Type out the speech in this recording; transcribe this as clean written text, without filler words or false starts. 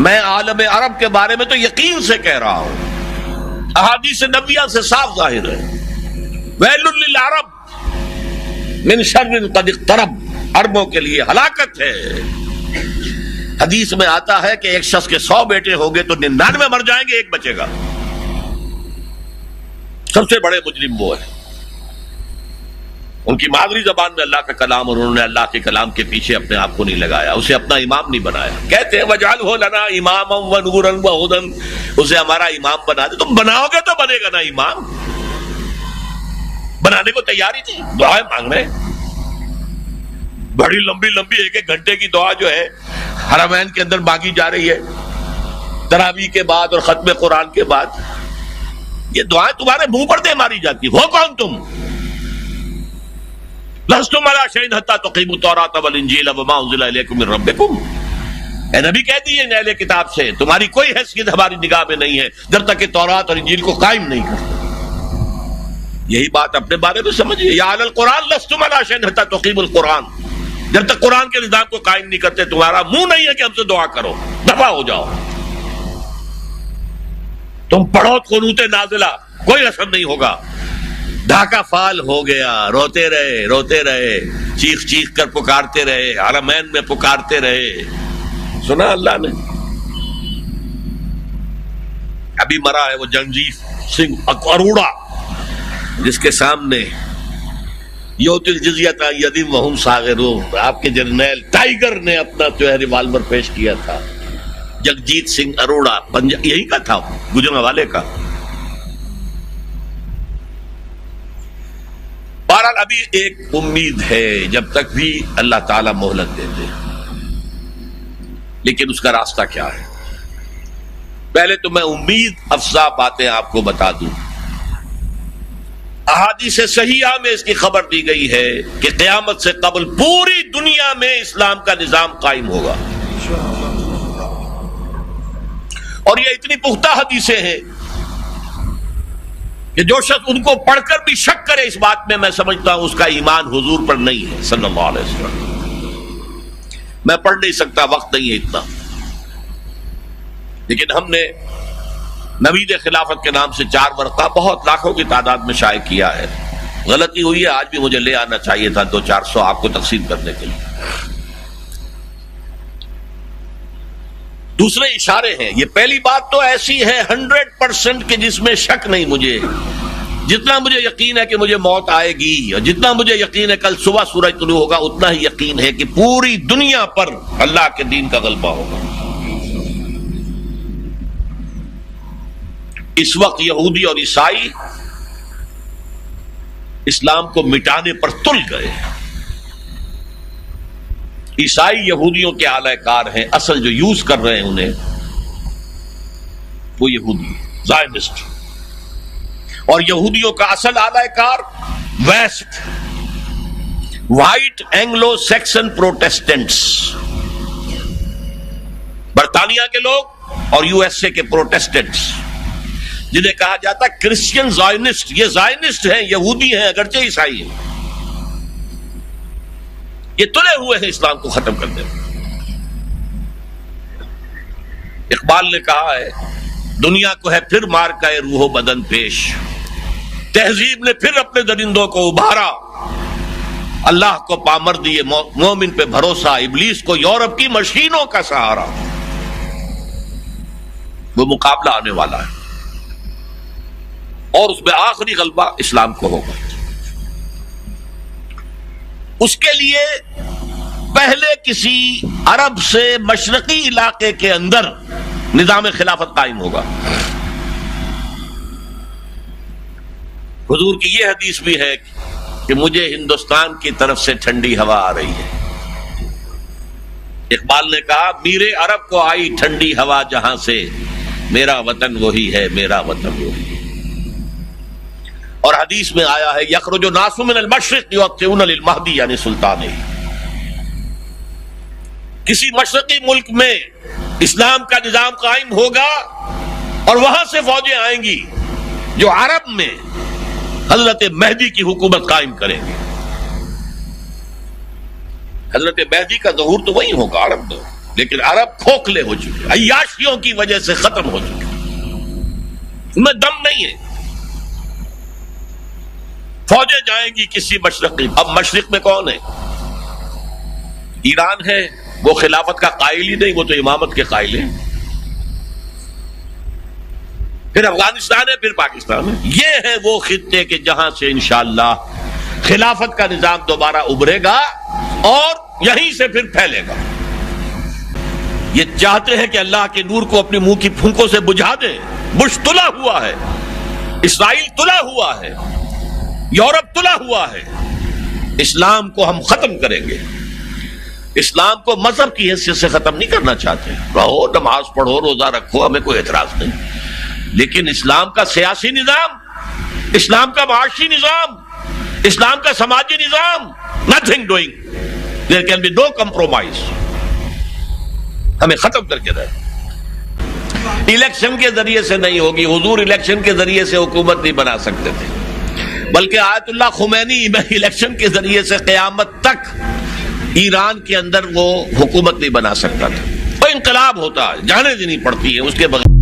میں عالم عرب کے بارے میں تو یقین سے کہہ رہا ہوں، احادیث نبویہ سے صاف ظاہر ہے، ویل للعرب من شر قد اقترب، عربوں کے لیے ہلاکت ہے۔ حدیث میں آتا ہے کہ ایک شخص کے 100 بیٹے ہوں گے تو 99 مر جائیں گے، ایک بچے گا۔ سب سے بڑے مجرم وہ ہیں، ان کی مادری زبان میں اللہ کا کلام، اور انہوں نے اللہ کے کلام کے پیچھے اپنے آپ کو نہیں لگایا، اسے اپنا امام نہیں بنایا۔ کہتے ہیں وَاجْعَلْهُ لَنَا إِمَامًا وَنُورًا وَهُدًى، اسے ہمارا امام بنا دے۔ تم بناؤ گے تو بنے گا نا امام، بنانے کو تیاری تھی، دعائیں مانگ رہے ہیں بڑی لمبی لمبی 1 گھنٹے کی دعا جو ہے حرمین کے اندر مانگی جا رہی ہے تراویح کے بعد اور ختم قرآن کے بعد، یہ دعائیں تمہارے منہ پر دے ماری جاتی۔ ہو کون تم؟ لستم علی شیء حتی تقیموا التوراۃ والانجیل وما انزل الیکم من ربکم، اے نبی کہہ دیے اہل کتاب سے تمہاری کوئی حیثیت ہماری نگاہ میں نہیں ہے جب تک کہ تورات اور انجیل کو قائم نہیں کرتے۔ یہی بات اپنے بارے میں سمجھیے، یا علی القرآن لستم علی شیء حتی تقیموا القرآن، جب تک قرآن کے نظام کو قائم نہیں کرتے تمہارا منہ نہیں ہے کہ ہم سے دعا کرو، دفع ہو جاؤ۔ تم پڑھو قنوت نازلہ، کوئی اثر نہیں ہوگا۔ ڈھاکہ فال ہو گیا، روتے رہے، چیخ چیخ کر پکارتے رہے، حرمین میں پکارتے رہے، سنا اللہ نے۔ ابھی مرا ہے وہ جگجیت سنگھ اروڑا، جس کے سامنے یوتی الجزیۃ عن ید وہم صاغرون، آپ کے جرنیل ٹائیگر نے اپنا جو ہے ریوالور پیش کیا تھا۔ جگجیت سنگھ اروڑا یہی کا تھا، گجرانوالے کا۔ بہرحال ابھی ایک امید ہے، جب تک بھی اللہ تعالیٰ مہلت دیتے، لیکن اس کا راستہ کیا ہے؟ پہلے تو میں امید افزا باتیں آپ کو بتا دوں۔ احادیث صحیحہ میں اس کی خبر دی گئی ہے کہ قیامت سے قبل پوری دنیا میں اسلام کا نظام قائم ہوگا، اور یہ اتنی پختہ حدیثیں ہیں کہ جو شخص ان کو پڑھ کر بھی شک کرے اس بات میں سمجھتا ہوں اس کا ایمان حضور پر نہیں ہے صلی اللہ علیہ وسلم۔ میں پڑھ نہیں سکتا، وقت نہیں ہے اتنا، لیکن ہم نے نوید خلافت کے نام سے 4 ورقہ بہت لاکھوں کی تعداد میں شائع کیا ہے۔ غلطی ہوئی ہے، آج بھی مجھے لے آنا چاہیے تھا 200-400 آپ کو تقسیم کرنے کے لیے۔ دوسرے اشارے ہیں، یہ پہلی بات تو ایسی ہے 100% کہ جس میں شک نہیں مجھے، جتنا مجھے یقین ہے کہ مجھے موت آئے گی، اور جتنا مجھے یقین ہے کل صبح سورج طلوع ہوگا، اتنا ہی یقین ہے کہ پوری دنیا پر اللہ کے دین کا غلبہ ہوگا۔ اس وقت یہودی اور عیسائی اسلام کو مٹانے پر تل گئے۔ عیسائی یہودیوں کے اعلی کار ہیں، اصل جو یوز کر رہے ہیں انہیں وہ یہودی زائنسٹ، اور یہودیوں کا اصل اعلی کار West, white Anglo Saxon Protestants, برطانیہ کے لوگ اور USA کے پروٹیسٹنٹس، جنہیں کہا جاتا ہے کرسچین زائنسٹ۔ یہ زائنسٹ ہیں، یہودی ہیں اگرچہ عیسائی ہیں، یہ تلے ہوئے ہیں اسلام کو ختم کرنے میں۔ اقبال نے کہا ہے دنیا کو ہے پھر مار کا روح و بدن پیش، تہذیب نے پھر اپنے درندوں کو ابھارا، اللہ کو پامر دیے مومن پہ بھروسہ، ابلیس کو یورپ کی مشینوں کا سہارا۔ وہ مقابلہ آنے والا ہے، اور اس میں آخری غلبہ اسلام کو ہوگا۔ اس کے لیے پہلے کسی عرب سے مشرقی علاقے کے اندر نظام خلافت قائم ہوگا۔ حضور کی یہ حدیث بھی ہے کہ مجھے ہندوستان کی طرف سے ٹھنڈی ہوا آ رہی ہے۔ اقبال نے کہا میرے عرب کو آئی ٹھنڈی ہوا جہاں سے، میرا وطن وہی ہے، میرا وطن وہی ہے۔ اور حدیث میں آیا ہے یخرج الناس من المشرق یؤطئون للمہدی یعنی سلطان، کسی مشرقی ملک میں اسلام کا نظام قائم ہوگا اور وہاں سے فوجیں آئیں گی جو عرب میں حضرت مہدی کی حکومت قائم کریں گے۔ حضرت مہدی کا ظہور تو وہی ہوگا عرب میں۔ لیکن عرب کھوکھلے ہو چکے، عیاشیوں کی وجہ سے ختم ہو چکے، ان میں دم نہیں ہے۔ فوجیں جائیں گی کسی مشرقی، اب مشرق میں کون ہے؟ ایران ہے، وہ خلافت کا قائل ہی نہیں، وہ تو امامت کے قائل ہیں۔ پھر افغانستان ہے، پھر پاکستان ہے۔ یہ ہے وہ خطے کہ جہاں سے انشاءاللہ خلافت کا نظام دوبارہ ابھرے گا اور یہیں سے پھر پھیلے گا۔ یہ چاہتے ہیں کہ اللہ کے نور کو اپنے منہ کی پھونکوں سے بجھا دیں۔ بش تلا ہوا ہے، اسرائیل تلا ہوا ہے، یورپ تلا ہوا ہے۔ اسلام کو ہم ختم کریں گے، اسلام کو مذہب کی حیثیت سے ختم نہیں کرنا چاہتے۔ رہو، نماز پڑھو، روزہ رکھو، ہمیں کوئی اعتراض نہیں، لیکن اسلام کا سیاسی نظام، اسلام کا معاشی نظام، اسلام کا سماجی نظام، nothing doing, there can be no compromise، ہمیں ختم کر کے رہے۔ الیکشن کے ذریعے سے نہیں ہوگی، حضور الیکشن کے ذریعے سے حکومت نہیں بنا سکتے تھے، بلکہ آیت اللہ خمینی الیکشن کے ذریعے سے قیامت تک ایران کے اندر وہ حکومت نہیں بنا سکتا تھا۔ وہ انقلاب ہوتا، جانے دینی پڑتی ہے اس کے بغیر۔